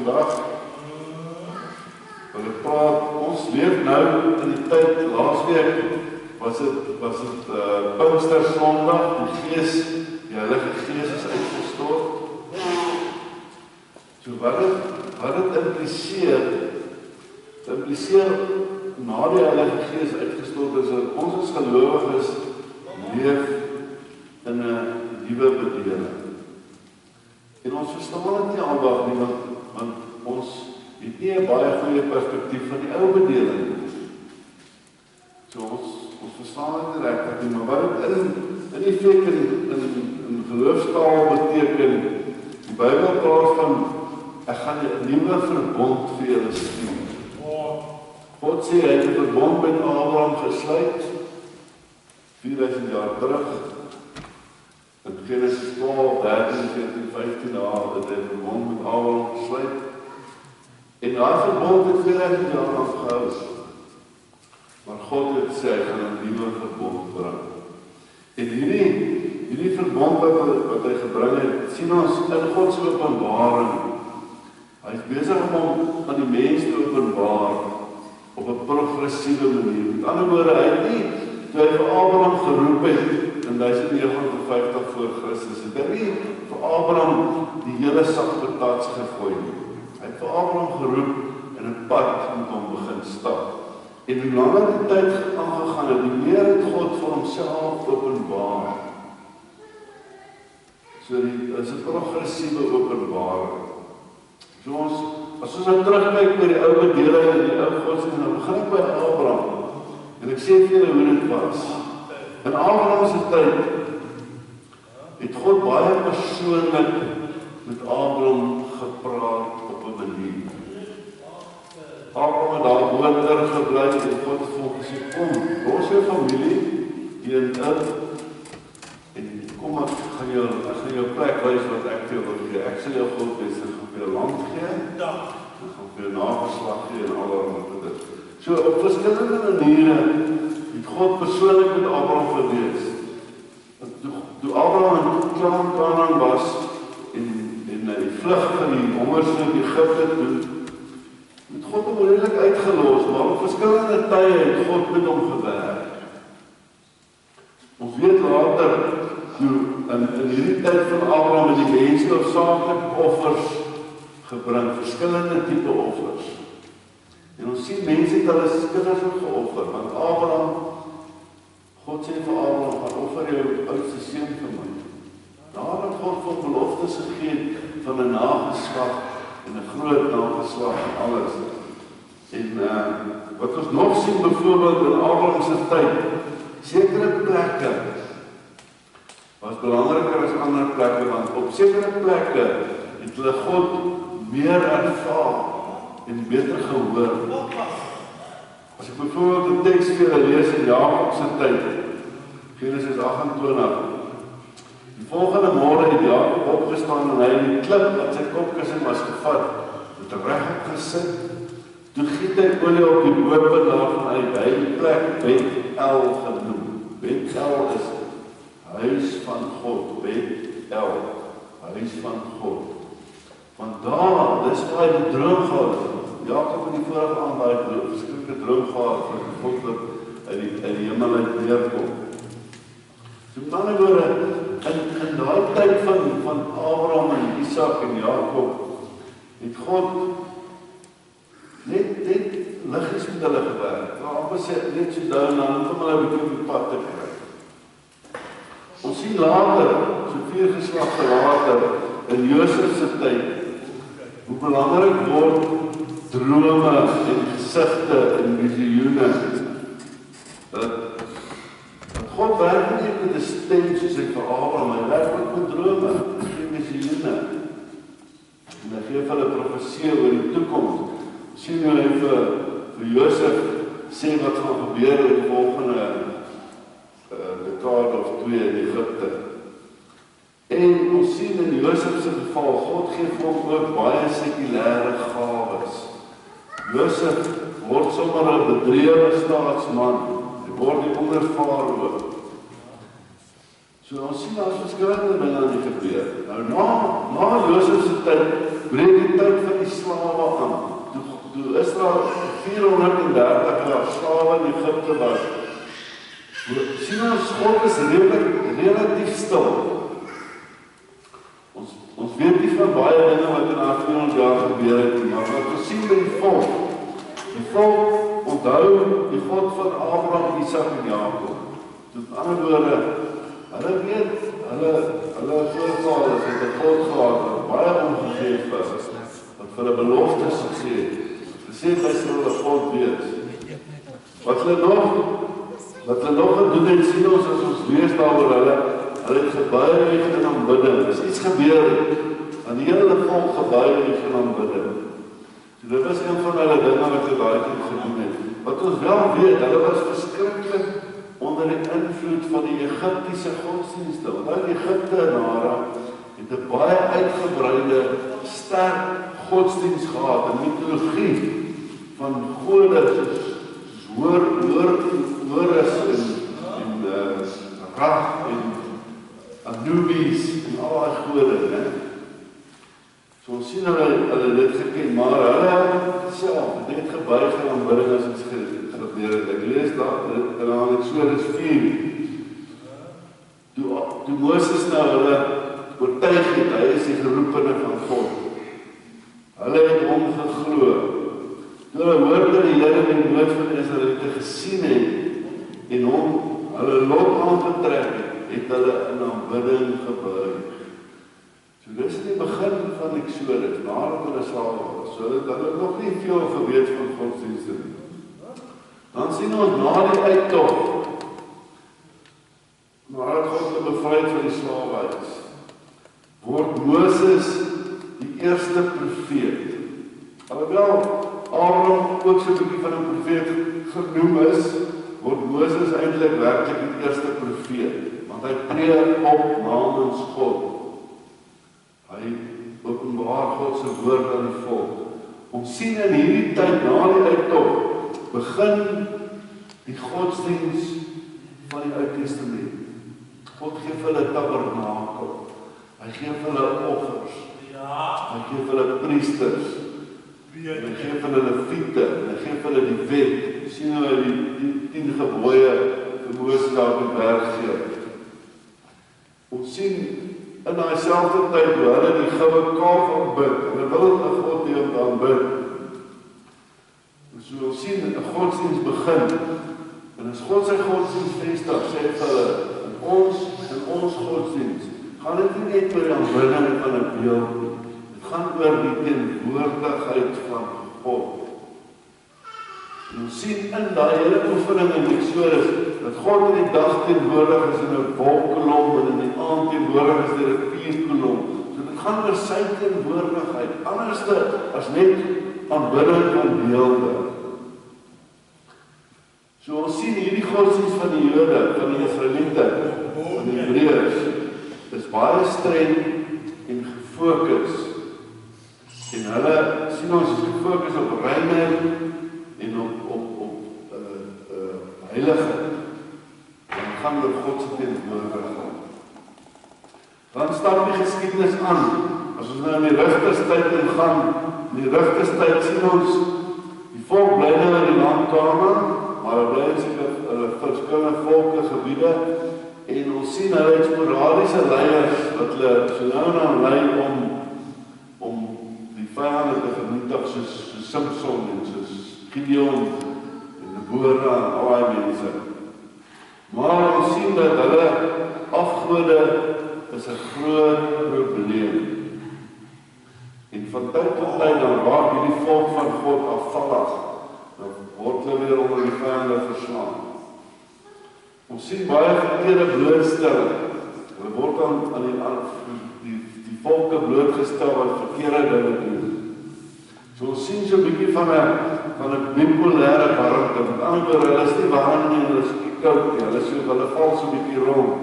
vandag. Hulle praat, ons leef nou in die tyd, laasweek was het Pinkstersondag, die Heilige Gees is uitgestort. So wat het impliseer na die Heilige Gees uitgestort is, dat ons as gelowiges leef in 'n nuwe bedeling. En ons verstaan dit nie aldag nie, want ons het nie 'n baie goeie perspektief van die ou bedeling. So ons verstaan dit nie regtig nie, maar wat dit in effek in geloofstaal beteken, die Bybel praat van, ek gaan 'n nuwe verbond vir julle stuur. God sê, hy het 'n verbond met Abraham gesluit, 4000 jaar terug, in Genesis 12, 13, 14, 15 jaar, het hy 'n verbond met Abraham gesluit, en daai verbond het 4000 jaar afgehou. Maar God het sê, hy gaan 'n nuwe verbond bring. En hierdie verbond wat hy gebring het, sien ons in God se openbaring. Hy is besig om aan die mens te openbaar op 'n progressiewe manier. Met ander woorde, hy het nie, toe hy vir Abraham geroep het in 1950 voor Christus, het hy nie vir Abraham die hele sak patats gegooi nie. Hy het vir Abraham geroep en 'n pad met hom begin stap. En hoe langer die tyd aangegaan het, die meer het God vir homself openbaar. So is 'n progressiewe openbaring. So as ons nou terugkyk by die ou bedeling en die ou godsdienst, dan begin ek by Abraham. En ek sê vir julle hoe dit was. In Abraham se tyd het God baie persoonlik met Abraham gepraat op 'n manier. Abraham het daar woonder gebly en God het vir hom gesê, kom, los jou familie hier in en kom ek gaan jou plek wys wat ek vir jou wil gee. Ek sal jou God wees, ek gaan vir jou land gee, ek gaan vir jou nageslag gee en allerlei dit. So op verskillende maniere het God persoonlik met Abraham gewees. Toe Abraham in Kanaan was en die vlug van die hongersnood in Egipte doen, het God hom redelik uitgelos, maar op verskillende tye het God met hom gewerk. Ons weet later, in hierdie tyd van Abraham het die mense hoofsaaklik offers gebring, verskillende tipe offers. En ons sien mense het hulle kinders geoffer, want Abraham, God sê vir Abraham, gaan offer jou oudste seun vir my. Daar het God vir beloftes gegee van 'n nageslag en 'n groot nageslag en alles. En wat ons nog sien byvoorbeeld in Abraham se tyd, sekere plekke was belangriker as ander plekke, want op sekere plekke het hulle God meer ervaar en beter gehoor. As ek byvoorbeeld 'n teks vir julle lees in Jakob se tyd, Genesis 28, die volgende môre het Jakob opgestaan en hy het die klip wat sy kopkussing was gevat, het regop gesit. Toe giet hy olie op die bopunt daarvan uit, hy het die plek Bet-El genoem. Bet-El is huis van God, Bet-El, huis van God. Want daar, dis waar hy die droom gehad. Jakob in die vorige aand baie verskriklike droom gehad van God wat uit die hemel uit neerkom. So met ander woorde, in daai tyd van Abraham en Isak en Jakob, het God net liggies met hulle gewerk. Amper sê net so down aan om hulle bietjie op die pad te kry. Ons sien later, so 4 geslagte later, in Josef se tyd, hoe belangrik word drome en gesigte en visioene. Dat God werk nie met 'n stem soos hy vir Abraham, hy werk met drome en visioene. En hy gee vir hulle profesie oor die toekoms. Sien hoe hy vir Josef sê wat gaan gebeur in die volgende dekade of 2 in Egipte. En ons sien in Josef se geval, God gee vir hom ook baie sekulêre gawes. Josef word sommer 'n bedrewe staatsman, hy word die onder Farao. So ons sien daar verskillende dinge aan die gebeur. Nou na Josef se tyd, breek die tyd van die slawe aan. Toe Israel 430 jaar slawe in Egipte was, sien ons God is relatief stil. Ons weet nie van baie dinge wat in 400 jaar gebeur het, maar wat ons sien by die volk onthou die God van Abraham, Isak en Jakob. Met ander woorde, hulle weet, hulle voorvaders het 'n God gehad wat baie omgegeef was, wat vir hulle beloftes gesê het. Gesê hy sal hulle God wees. Wat hulle nog gedoen het, sien ons as ons lees daaroor hulle het gebuig en aanbidding. Is iets gebeur, aan die hele volk gebuig en aanbidding. So dit was een van hulle dinge wat hulle daai tyd gedoen het. Wat ons wel weet, hulle was verskriklik onder die invloed van die Egiptiese godsdienste. Want die Egiptenare het 'n baie uitgebreide, sterk godsdienst gehad, 'n mitologie van gode soos Horus en Ra en Anubis en al die gode, né? So ons sien hulle dit geken, maar hulle self het net gebuig en aanbidding as iets gebeur het. Ek lees daar in Eksodus 4. Toe Moses nou hulle oortuig het, hy is die geroepene van God. Hulle het hom geglo. Toe hulle hoor dat die Here die nood van Israeliete gesien het en hom hulle lot aangetrek het hulle in aanbidding gebuig. So dis die begin van Eksodus, nadat hulle slawe was, sodat hulle nog nie veel geweet van godsdienste nie. Dan sien ons na die uittog, nadat God hulle bevry het van die slawehuis, word Moses die eerste profeet. Alhoewel Abraham ook so 'n bietjie van 'n profeet genoem is, word Moses eintlik werklik die eerste profeet, want hy tree op namens God. Hy openbaar God se woord aan die volk. Ons sien in hierdie tyd na die uittog begin die godsdiens van die Ou Testament. God gee vir hulle tabernakel. Hy gee vir hulle offers. Hy gee vir hulle priesters. Hy gee vir hulle leviete. Hy gee vir hulle die wet. Sien hoe die 10 gebooie vir Moses daar op die berg gee. Ons sien in daai selfde tyd hoe hulle die goue kalf aanbid. Hulle wil 'n God hê om te aanbid. So ons sien 'n godsdiens begin. En as God sy godsdiens vestig, sê hy vir hulle, in ons godsdiens, gaan dit nie net oor die aanbidding van 'n beeld nie. Dit gaan oor die teenwoordigheid van God. En ons sien in daai hele oefening in Eksodus, dat God in die dag teenwoordig is in 'n wolkkolom en in die aand teenwoordig is deur 'n vuurkolom. So dit gaan oor sy teenwoordigheid, anders as net aanbidding van beelde. So ons sien hierdie godsdienst van die Jode, van die Israeliete, van die Hebreërs, is baie streng en gefokus. En hulle sien ons is gefokus op reinheid en op heiligheid. Dan gaan oor God se teenwoordigheid. Dan stap die geskiedenis aan. As ons nou in die Rigterstyd ingaan, in die Rigterstyd sien ons die volk bly nou in die land Kanaan, maar hulle bly in verskillende volke gebiede en ons sien hulle het sporadiese leiers wat hulle so nou en dan lei om die vyande te vernietig soos Samson en soos Gideon en Deborah en al die mense. Maar ons sien dat hulle afgode is 'n groot probleem. En van tyd tot tyd dan raak hierdie volk van God afvallig. Dan word hulle weer onder die vyande verslaan. Ons sien baie verkeerde blootstelling. Hulle word aan die volke blootgestel wat verkeerde dinge doen. So ons sien so 'n bietjie van 'n bipolêre warmte. Met ander woorde, hulle is nie warm nie, hulle is nie koud nie. Hulle val so 'n bietjie rond.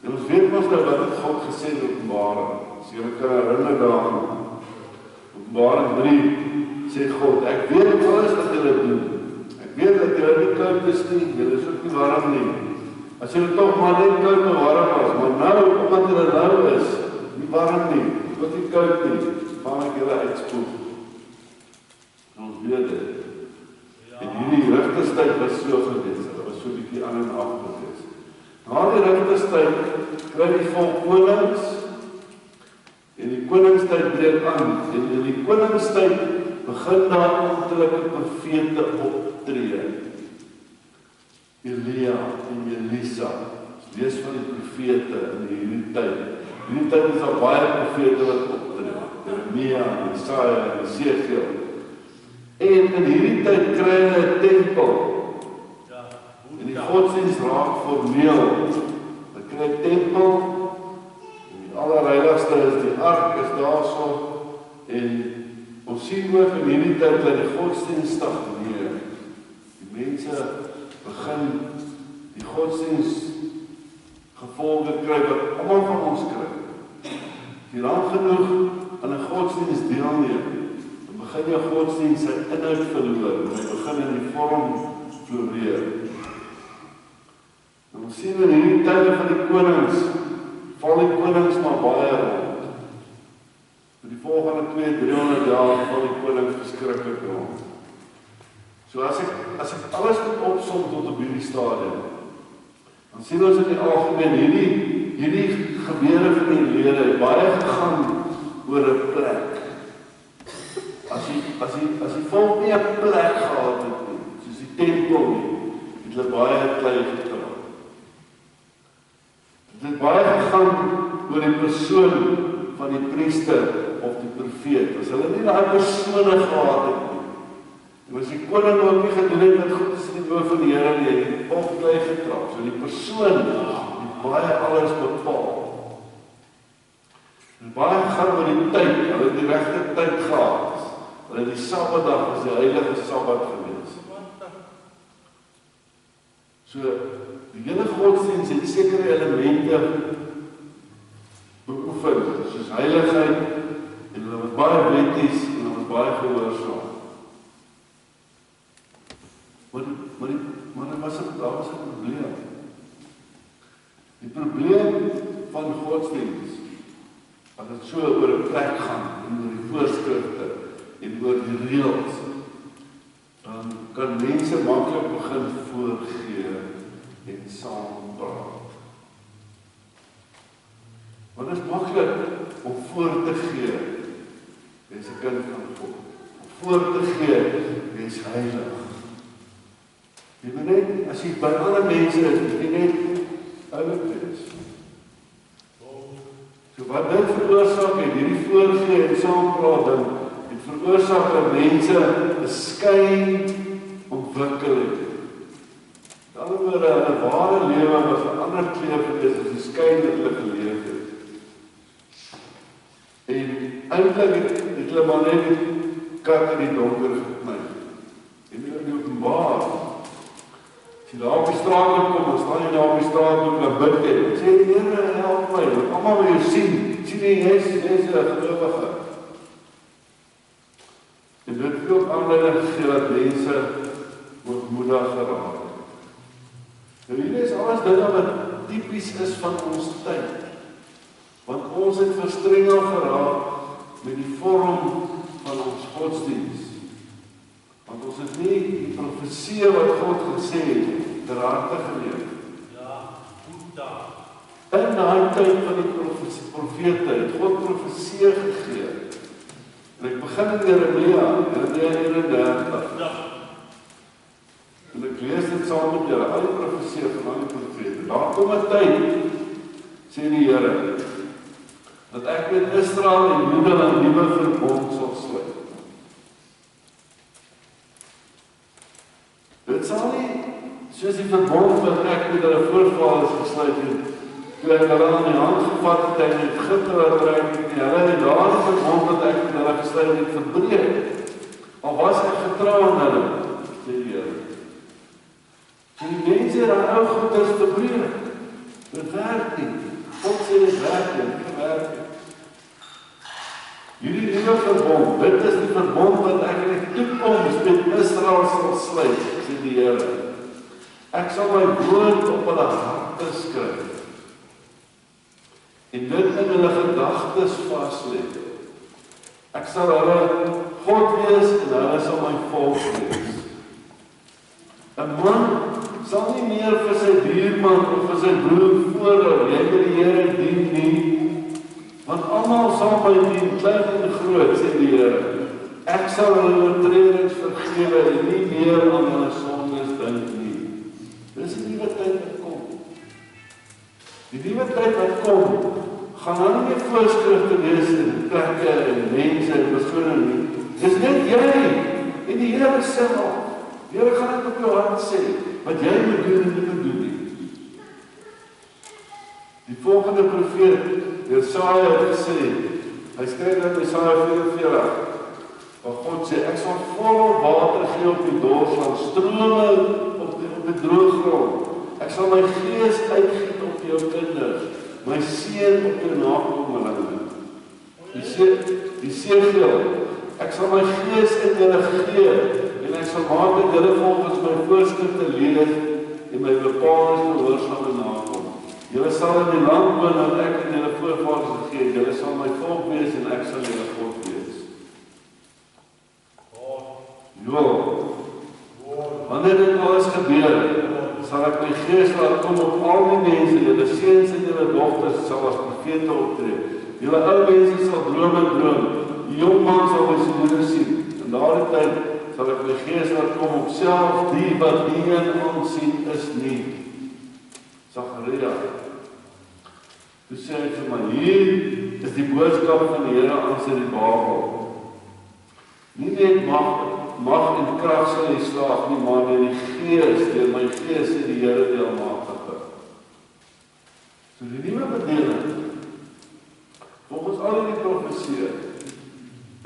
En ons weet mos nou wat het God gesê in Openbaring. As jy kan herinner daaraan. Openbaring 3 sê God, ek weet alles wat julle doen. Ek weet dat julle nie koud is nie, julle is ook nie warm nie. As jy toch maar net koud en warm was, maar nou, omdat jy nou is, nie warm nie, wat nie koud nie, gaan ek julle uitspoeg. En ons weet dit. En hierdie rigterstyd was so gewees, dit was so 'n bietjie aan en af gewees. Na die rigterstyd kry die volk konings, en die koningstyd breek aan, en in die koningstyd begin daar amptelike profete optree. Elia en Elisa, lees van die profete in hierdie tyd. In hierdie tyd is daar baie profete wat optree, Jeremia, Jesaja en Esegiel. En in hierdie tyd kry hulle 'n tempel. En die godsdienst raak formeel. Hulle kry 'n tempel, en die allerheiligste is die ark is daarso, en ons sien ook in hierdie tyd dat die godsdienst stagneer. Die mense begin die godsdienst gevolge kry wat almal van ons kry. As jy lang genoeg aan 'n godsdienst deelneem, dan begin jou godsdienst sy inhoud verloor, en hy begin in die vorm floreer. En ons sien in hierdie tye van die konings, val die konings maar baie rond. Vir die volgende 200-300 jaar val die konings verskriklik rond. So as ek alles moet opsom tot op hierdie stadium, dan sien ons in die algemeen hierdie gebeure van die lede het baie gegaan oor 'n plek. As die volk nie 'n plek gehad het nie, soos die tempel nie, het hulle baie klei gedra. Dit het baie gegaan oor die persoon van die priester of die profeet. As hulle nie daai persone gehad het nie, en as die koning ook nie gedoen het wat goed is in die oë van die Here nie, het die volk klei gedra. So die persoon het baie alles bepaal. En baie gegaan oor die tyd, hulle het die regte tyd gehad. Hulle het die Sabbatdag was die heilige Sabbat gewees. So, die hele godsdienst het sekere elemente beoefen, soos heiligheid, en hulle was baie wetties, en hulle was baie gehoorsaam. Maar daar was 'n probleem. Die probleem van godsdienst, as dit so oor 'n plek gaan, en oor die voorskrifte, en oor die reëls, dan kan mense maklik begin voorgee en saam praat. Want dit is maklik om voor te gee, jy is 'n kind van God. Om voor te gee, jy is heilig. Jy moet net, as jy by ander mense is, moet jy net oulik wees. So wat dit veroorsaak het, hierdie voorgee en saampraat ding, het veroorsaak dat mense 'n skyn ontwikkel het. Met ander woorde, hulle ware lewe was 'n ander kleur gewees as die skyn wat hulle geleef het. En eintlik het hulle maar net die kat in die donker gekny. En in die openbaar, as jy daar op die straat kom, dan staan jy daar op die straat en bid jy. Sê, Here, help my, want almal wil jou sien jy is 'n gelowige. En dit het ook aanleiding gegee dat mense ootmoedig geraak het. Nou hier is alles dinge wat typies is van ons tyd. Want ons het verstrengel geraak met die vorm van ons godsdienst. Want ons het nie die profesie wat God gesê het, ter harte geneem. Ja, goed daar. In daai tyd van die profete het God profesie gegee. En ek begin in Jeremia 31. Ja. En ek lees dit saam met julle, al die profesie van al die profete. Daar kom 'n tyd, sê die Here, dat ek met Israel en Juda 'n nuwe verbond sal sluit. Dit sal nie soos die verbond wat ek met hulle voorvaders gesluit het, toe ek hulle aan die hand gevat het en in Egipte laat trek het, hulle het daardie verbond wat ek met hulle gesluit het verbreek. Al was ek getrou aan hulle, sê die Here. So die mense het aan ou goeders verbreek. Dit werk nie. God sê dit werk nie, dit werk nie. Hierdie nuwe verbond, dit is die verbond wat ek in die toekoms met Israel sal sluit, sê die Here. Ek sal my woord op hulle hart gedagtes skryf. En dit in hulle gedagtes vaslê. Ek sal hulle God wees en hulle sal my volk wees. 'n man sal nie meer vir sy buurman of vir sy broer voorhou, jy moet die Here dien nie, want almal sal my dien, klein en groot, sê die Here. Ek sal hulle oortredings vergewe en nie meer aan hulle sondes dink nie. Dis die nuwe tyd wat kom. Die nuwe tyd wat kom, gaan nou nie meer voorskrifte wees in plekke en mense en persone nie. Dis net jy en die Here self. Die Here gaan dit op jou hart sê, wat jy moet doen en nie moet doen nie. Die volgende profeet, Jesaja het gesê, hy skryf in Jesaja 44, waar God sê, ek sal volop water gee op die dorsland, strome op die droë grond. Ek sal my gees uitgiet op jou kinders, my seën op jou nakomelinge. Die seëngeel, ek sal my gees in julle gee, en ek sal maak dat julle volgens my voorskrifte leef en my bepalings gehoorsaam en nakom. Julle sal in die land woon wat ek aan julle voorvaders gegee het. Julle sal my volk wees en ek sal julle God wees. Wanneer dit alles gebeur, sal ek my gees laat kom op al die mense, julle seuns en julle dogters sal as profete optree. Julle ou mense sal drome droom, die jong man sal visioene sien. In daardie tyd sal ek my gees laat kom op self die wat nie in aansien is nie. Sagaria. Toe sê hy vir my, hier is die boodskap van die Here aan Serubabel. Nie net mag en krag sal hy slaag nie, maar deur die Gees, deur my Gees sê die Here die Almagtige. So die nuwe bedeling, volgens al die profeseë,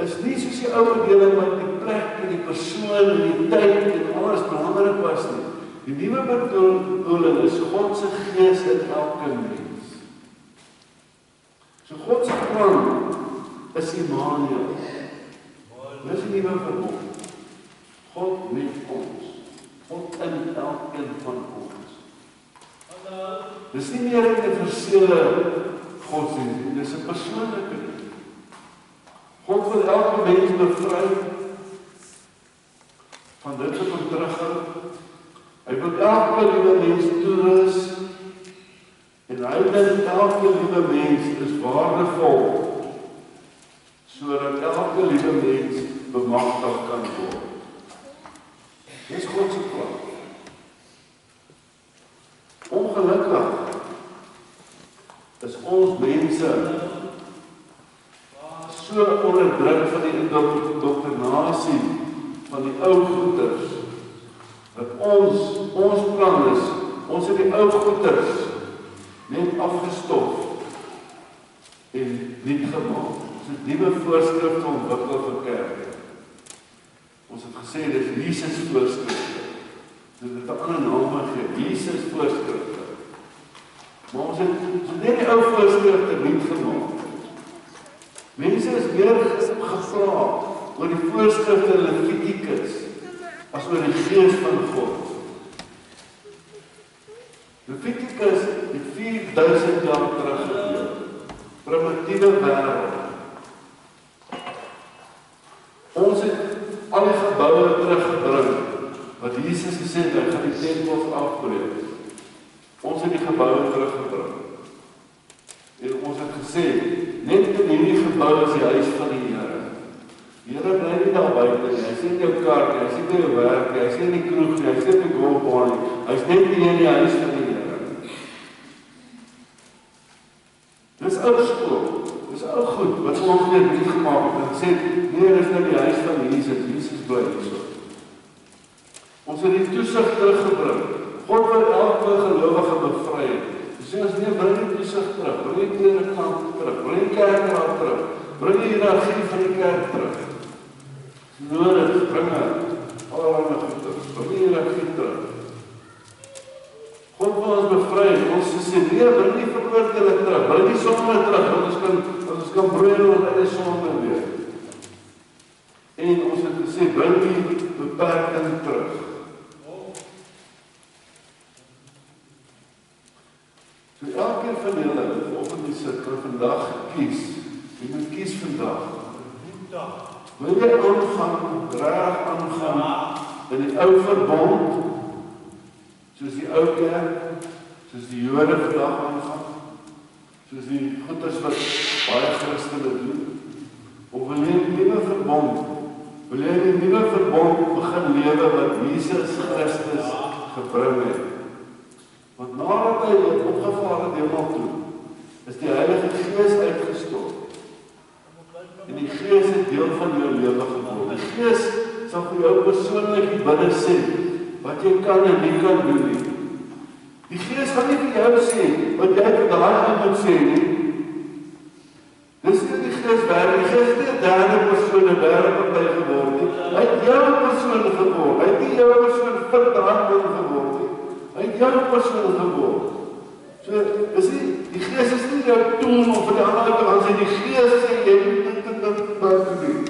is nie soos die ou bedeling wat die plek en die persoon en die tyd en alles belangrik was nie. Die nuwe bedoeling is God se Gees in elke mens. So God se plan is Immanuel. Dis die nuwe verbond. God met ons. God in elkeen van ons. Dis nie meer 'n universele godsdienst, dis 'n persoonlike ding. God wil elke mens bevry van dit wat hom terughou. Hy wil elke liewe mens toerus en hy dink elke liewe mens is waardevol sodat elke liewe mens bemagtig kan word. Dis God se plan. Ongelukkig is ons mense so onderdruk van die indoktrinasie van die ou goeters dat ons plan is, ons het die ou goeters net afgestof en niet gemaak. Ons het nuwe voorskrifte ontwikkel vir kerk. Ons het gesê dit is Jesus voorskrifte. Dit het 'n ander naam gegee, Jesus voorskrifte. Maar ons het net die ou voorskrifte niet gemaak. Mense is meer gevra oor die voorskrifte in Levitikus as oor die Gees van God. Levitikus het 4000 jaar terug gebeur. Primitiewe wêreld. Ons het al die geboue teruggebring wat Jesus gesê het, hy gaan die tempels afbreek. Ons het die geboue teruggebring. En ons het gesê, net in hierdie gebou is die huis van die Here. Die Here bly nie daar buite nie. Hy sê in jou kar, hy sê by jou werk, hy sê in die kroeg, hy sê by die golfbaan nie. Hy is net nie in die huis van die Here. Dis ou skool. Dis ou goed wat ons net nie gemaak het. En sê, nee, dis nou die huis van Jesus. Jesus bly hierso. Ons het die toesig teruggebring. God wil elke gelowige bevry. Sê ons nee, bring die toesig terug, bring die klerekamp terug, bring die kerkraad terug, bring die hiërargie van die kerk terug. Nodig, bring allerlei goeders, bring die hiërargie terug. God wil ons bevry, ons sê nee, bring die veroordele terug, bring die sonde terug, want ons kan broeien oor die sonde weer. En ons het gesê, bring die beperking terug. vandag gekies. Jy moet kies vandag. Woensdag. Wil jy aangaan, reg aangaan, in die ou verbond, soos die ou kerk, soos die Jode vandag aangaan, soos die goeders wat baie Christene doen, of wil jy die nuwe verbond, wil jy die nuwe verbond begin lewe wat Jesus Christus gebring het? Want nadat hy het opgevaar het hemel toe, is die Heilige Gees uitgestort. En die Gees het deel van jou lewe geword. Die Gees sal vir jou persoonlik die binne sê, wat jy kan en nie kan doen nie. Die Gees gaan nie vir jou sê, wat jy vir daai moet sê nie. Dis nie die Gees werk, die Gees het nie 'n derde persoon, 'n derde party geword nie. Hy het jou persoon geword, hy het nie jou persoon vir daai geword nie. Hy het jou persoon geword. So, is die Gees is nie jou toon of vir die ander te gaan sê, die Gees sê, jy moet dit doen.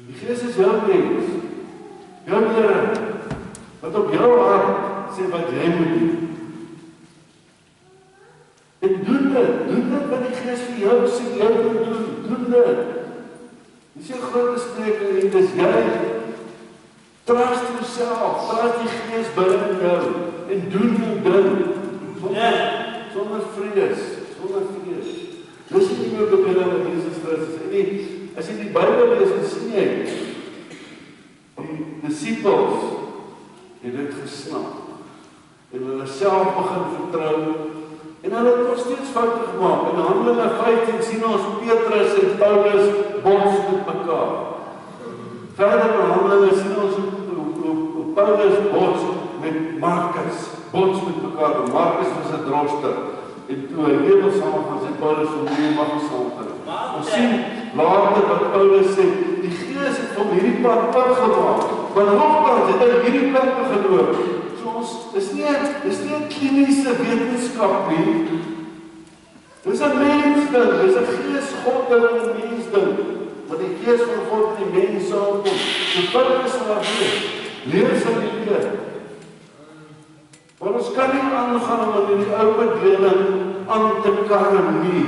Die Gees is jou mens, jou Here, wat op jou hart sê wat jy moet doen. En doen dit wat die Gees vir jou sê, jy moet doen dit. Dis 'n groot gesprek en dis jy. Trust yourself, trust die Gees binne jou en doen jou ding. Sonder vrees. Dis nie jou bedoeling met Jesus Christus. En as jy die Bybel lees, dan sien jy die disippels het dit gesnap en hulle self begin vertrou en hulle het nog steeds foute gemaak. In Handelinge 15 sien ons Petrus en Paulus bots met mekaar. Verder in Handelinge sien ons hoe Paulus bots met Markus, bots met mekaar. Markus was 'n droster en toe hy lewe saam van sy Paulus om nie mag saam te doen. Ons sien later wat Paulus sê, die Gees het van hierdie pad gemaak, maar nogtans het hy hierdie pad geloop. So ons is nie 'n kliniese wetenskap nie. Dis 'n mensding, dis 'n Gees God ding en 'n mensding. Want die Gees van God in die mens saamkom. So Paulus sal leer sy leer. Want ons kan nie aangaan om in die ou bedeling aan te kan nie.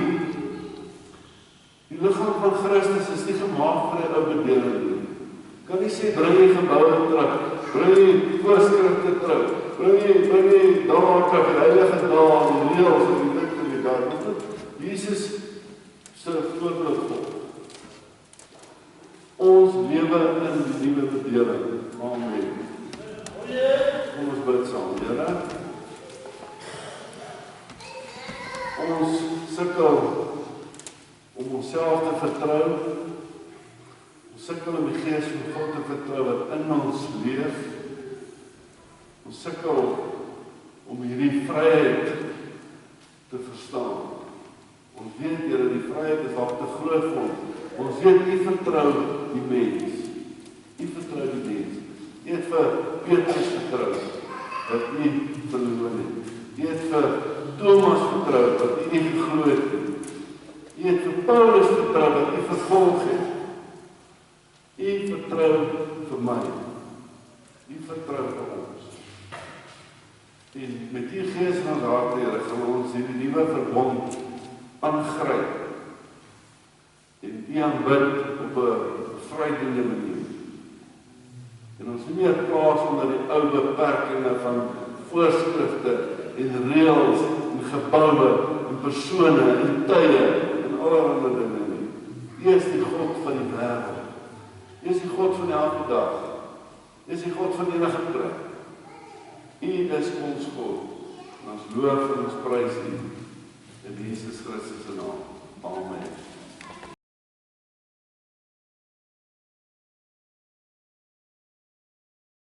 Die liggaam van Christus is nie gemaak vir 'n ou bedeling nie. Kan nie sê bring die geboue terug, bring die voorskrifte terug, bring die daar terug, die heilige daar, die reëls en die dit en die dat. Jesus se voorbeeld volg. Ons lewe in die nuwe bedeling. Amen. Kom ons bid saam, Here. Ons sukkel om onsself te vertrou. Ons sukkel om die Gees van God te vertrou wat in ons leef. Ons sukkel om hierdie vryheid te verstaan. Ons weet, Here, die vryheid is dalk te groot vir ons. Ons weet, U vertrou die mens. U vertrou die mens. U het vir Petrus vertrou, wat U verloor het. U het vir Thomas vertrou, wat U nie geglo het. U het vir Paulus vertrou, wat U vervolg het. U vertrou vir my. U vertrou vir ons. En met U Gees in ons hart, Here, sal ons hierdie nuwe verbond aangryp en U aanbid op 'n bevrydende manier. En ons nie meer plaas onder die ou beperkings van voorskrifte en reëls en geboue en persone en tye en allerlei dinge nie. U is die God van die wêreld. U is die God van elke dag. U is die God van enige plek. U is ons God. En ons loof en ons prys U in Jesus Christus se naam. Amen.